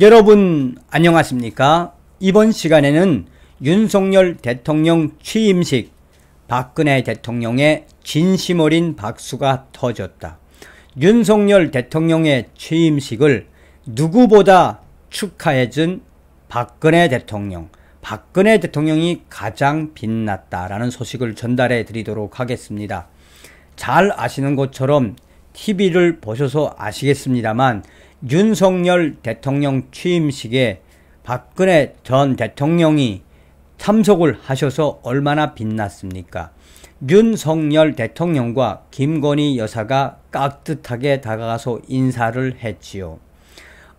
여러분 안녕하십니까? 이번 시간에는 윤석열 대통령 취임식, 박근혜 대통령의 진심 어린 박수가 터졌다. 윤석열 대통령의 취임식을 누구보다 축하해준 박근혜 대통령, 박근혜 대통령이 가장 빛났다라는 소식을 전달해 드리도록 하겠습니다. 잘 아시는 것처럼 TV를 보셔서 아시겠습니다만 윤석열 대통령 취임식에 박근혜 전 대통령이 참석을 하셔서 얼마나 빛났습니까? 윤석열 대통령과 김건희 여사가 깍듯하게 다가가서 인사를 했지요.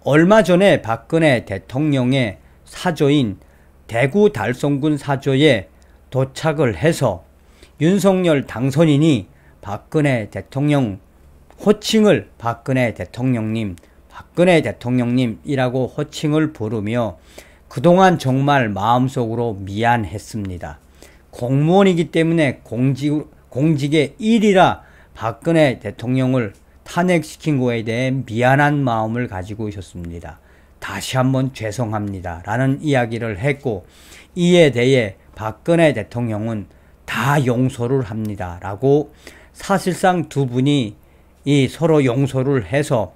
얼마 전에 박근혜 대통령의 사저인 대구 달성군 사저에 도착을 해서 윤석열 당선인이 박근혜 대통령 호칭을 박근혜 대통령님이라고 호칭을 부르며 그동안 정말 마음속으로 미안했습니다. 공무원이기 때문에 공직의 일이라 박근혜 대통령을 탄핵시킨 거에 대해 미안한 마음을 가지고 있었습니다. 다시 한번 죄송합니다 라는 이야기를 했고, 이에 대해 박근혜 대통령은 다 용서를 합니다 라고 사실상 두 분이 서로 용서를 해서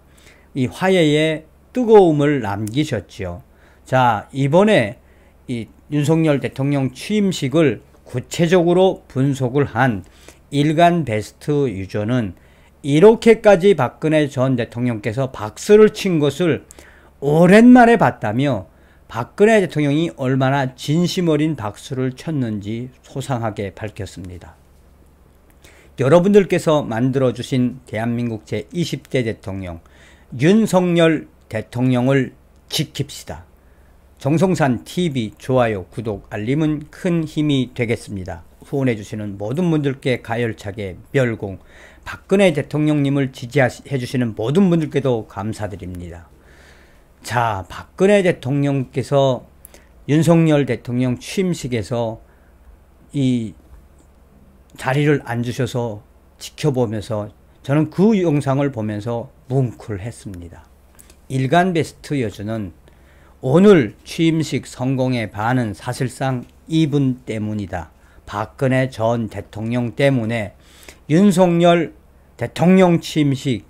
이 화해의 뜨거움을 남기셨지요. 자, 이번에 이 윤석열 대통령 취임식을 구체적으로 분석을 한 일간베스트 유저는 이렇게까지 박근혜 전 대통령께서 박수를 친 것을 오랜만에 봤다며 박근혜 대통령이 얼마나 진심 어린 박수를 쳤는지 소상하게 밝혔습니다. 여러분들께서 만들어주신 대한민국 제20대 대통령 윤석열 대통령을 지킵시다. 정성산 TV 좋아요, 구독, 알림은 큰 힘이 되겠습니다. 후원해주시는 모든 분들께 가열차게 멸공, 박근혜 대통령님을 지지해주시는 모든 분들께도 감사드립니다. 자, 박근혜 대통령께서 윤석열 대통령 취임식에서 이 자리를 앉으셔서 지켜보면서 저는 그 영상을 보면서 뭉클했습니다. 일간베스트 여주는 오늘 취임식 성공의 반은 사실상 이분 때문이다. 박근혜 전 대통령 때문에 윤석열 대통령 취임식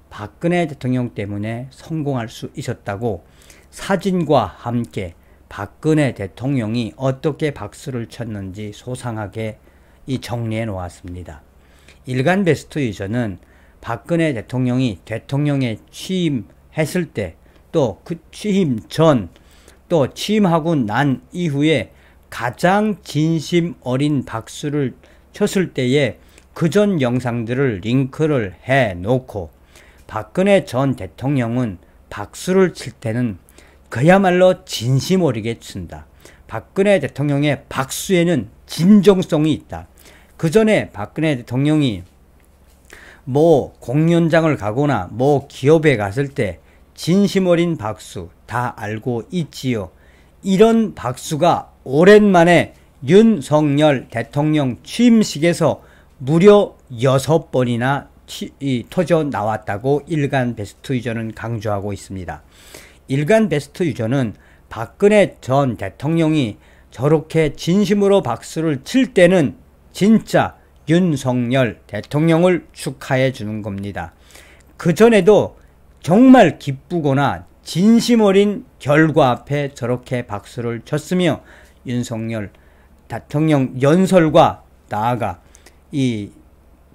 박근혜 대통령 때문에 성공할 수 있었다고 사진과 함께 박근혜 대통령이 어떻게 박수를 쳤는지 소상하게 정리해 놓았습니다. 일간베스트 유저는 박근혜 대통령이 대통령에 취임했을 때, 또 그 취임 전, 또 취임하고 난 이후에 가장 진심 어린 박수를 쳤을 때에 그전 영상들을 링크를 해 놓고, 박근혜 전 대통령은 박수를 칠 때는 그야말로 진심 어리게 친다. 박근혜 대통령의 박수에는 진정성이 있다. 그 전에 박근혜 대통령이 뭐 공연장을 가거나 뭐 기업에 갔을 때 진심 어린 박수 다 알고 있지요. 이런 박수가 오랜만에 윤석열 대통령 취임식에서 무려 6번이나 터져 나왔다고 일간베스트 유저는 강조하고 있습니다. 일간베스트 유저는 박근혜 전 대통령이 저렇게 진심으로 박수를 칠 때는 진짜 윤석열 대통령을 축하해 주는 겁니다. 그전에도 정말 기쁘거나 진심 어린 결과 앞에 저렇게 박수를 쳤으며 윤석열 대통령 연설과 나아가 이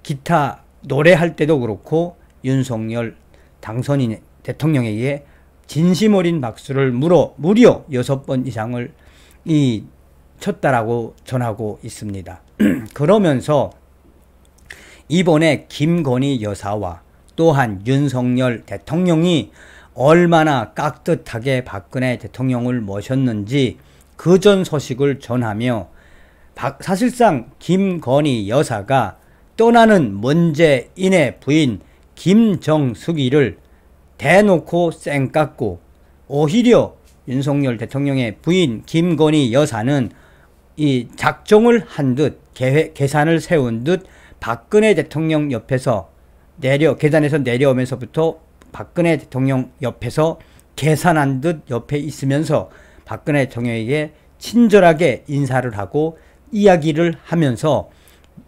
기타 노래할 때도 그렇고 윤석열 당선인 대통령에게 진심 어린 박수를 무려 6번 이상을 쳤다라고 전하고 있습니다. 그러면서 이번에 김건희 여사와 또한 윤석열 대통령이 얼마나 깍듯하게 박근혜 대통령을 모셨는지 그전 소식을 전하며 사실상 김건희 여사가 떠나는 문재인의 부인 김정숙이를 대놓고 쌩깎고, 오히려 윤석열 대통령의 부인 김건희 여사는 이 작정을 한 듯 계산을 세운 듯 박근혜 대통령 옆에서 계단에서 내려오면서부터 박근혜 대통령 옆에서 계산한 듯 옆에 있으면서 박근혜 대통령에게 친절하게 인사를 하고 이야기를 하면서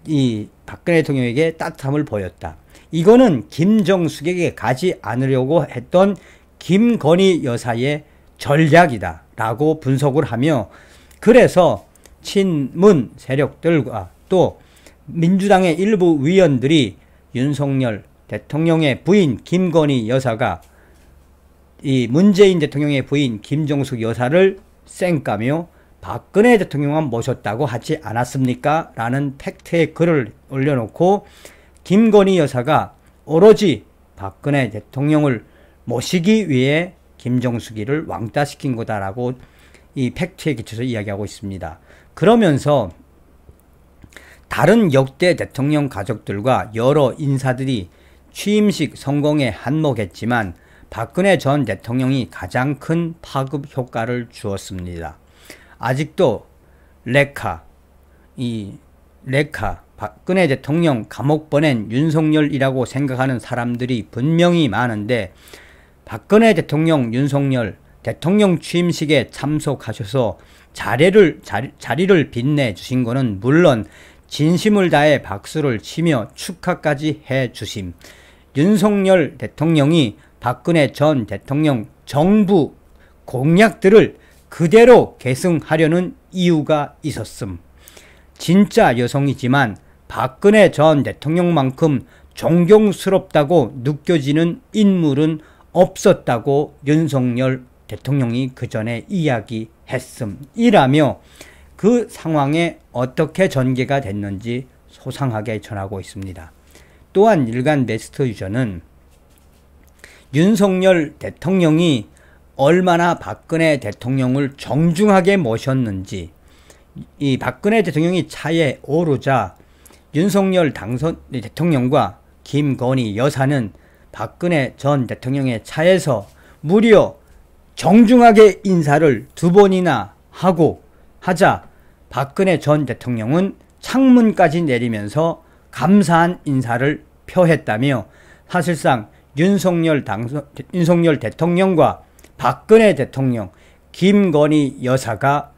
이 박근혜 대통령에게 따뜻함을 보였다. 이거는 김정숙에게 가지 않으려고 했던 김건희 여사의 전략이다 라고 분석을 하며, 그래서 친문 세력들과 또 민주당의 일부 위원들이 윤석열 대통령의 부인 김건희 여사가 이 문재인 대통령의 부인 김정숙 여사를 쌩까며 박근혜 대통령만 모셨다고 하지 않았습니까? 라는 팩트의 글을 올려놓고 김건희 여사가 오로지 박근혜 대통령을 모시기 위해 김정숙이를 왕따시킨 거다라고 이 팩트에 기초해서 이야기하고 있습니다. 그러면서 다른 역대 대통령 가족들과 여러 인사들이 취임식 성공에 한몫했지만 박근혜 전 대통령이 가장 큰 파급 효과를 주었습니다. 아직도 박근혜 대통령 감옥 보낸 윤석열이라고 생각하는 사람들이 분명히 많은데, 박근혜 대통령 윤석열 대통령 취임식에 참석하셔서 자리를 빛내주신 거는 물론 진심을 다해 박수를 치며 축하까지 해주심. 윤석열 대통령이 박근혜 전 대통령 정부 공약들을 그대로 계승하려는 이유가 있었음. 진짜 여성이지만 박근혜 전 대통령만큼 존경스럽다고 느껴지는 인물은 없었다고 윤석열 대통령이 그 전에 이야기했음. 이라며 그 상황에 어떻게 전개가 됐는지 소상하게 전하고 있습니다. 또한 일간 베스트 유저는 윤석열 대통령이 얼마나 박근혜 대통령을 정중하게 모셨는지, 이 박근혜 대통령이 차에 오르자 윤석열 대통령과 김건희 여사는 박근혜 전 대통령의 차에서 무려 정중하게 인사를 2번이나 하자 박근혜 전 대통령은 창문까지 내리면서 감사한 인사를 표했다며, 사실상 윤석열 대통령과 박근혜 대통령, 김건희 여사가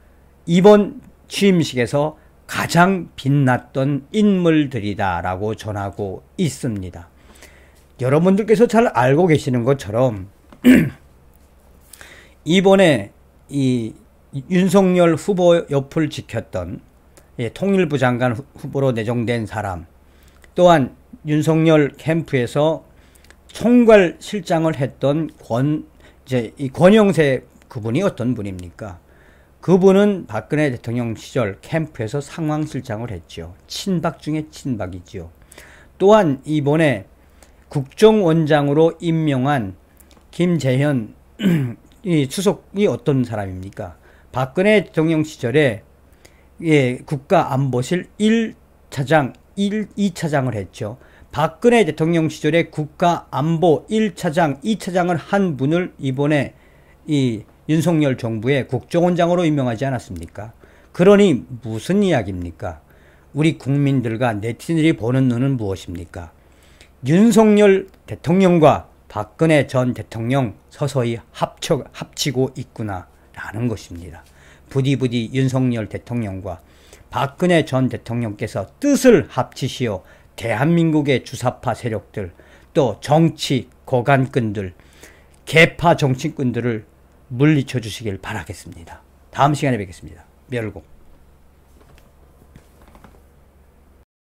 이번 취임식에서 가장 빛났던 인물들이다라고 전하고 있습니다. 여러분들께서 잘 알고 계시는 것처럼 이번에 이 윤석열 후보 옆을 지켰던 통일부 장관 후보로 내정된 사람, 또한 윤석열 캠프에서 총괄실장을 했던 이 권영세 그분이 어떤 분입니까? 그분은 박근혜 대통령 시절 캠프에서 상황실장을 했죠. 친박 중에 친박이지요. 또한 이번에 국정원장으로 임명한 김재현 이 수석이 어떤 사람입니까? 박근혜 대통령 시절에 국가안보실 1차장, 2차장을 했죠. 박근혜 대통령 시절에 국가안보 1차장, 2차장을 한 분을 이번에 이 윤석열 정부의 국정원장으로 임명하지 않았습니까? 그러니 무슨 이야기입니까? 우리 국민들과 네티즌들이 보는 눈은 무엇입니까? 윤석열 대통령과 박근혜 전 대통령 서서히 합치고 있구나 라는 것입니다. 부디 윤석열 대통령과 박근혜 전 대통령께서 뜻을 합치시어 대한민국의 주사파 세력들, 또 정치 고관끈들, 개파 정치꾼들을 물리쳐 주시길 바라겠습니다. 다음 시간에 뵙겠습니다. 멸공.